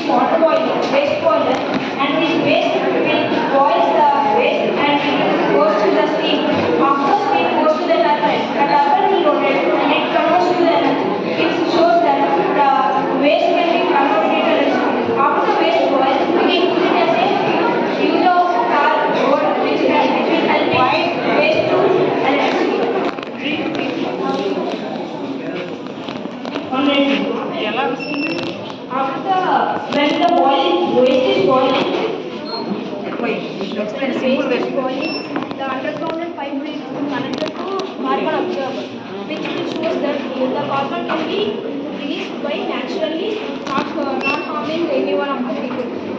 is water boiler, waste boiler, and this waste will boil the waste and it goes to the steam. After steam goes to the turbine. The turbine will rotate and it converts to the energy. It shows that the waste can be converted into electricity. After waste boils, we can use it as a use of car or which will help waste to electricity. After when the waste is boiling, the underground pipe will connected to carbon absorber, which shows that the carbon can be released by naturally, not harming anyone of the people.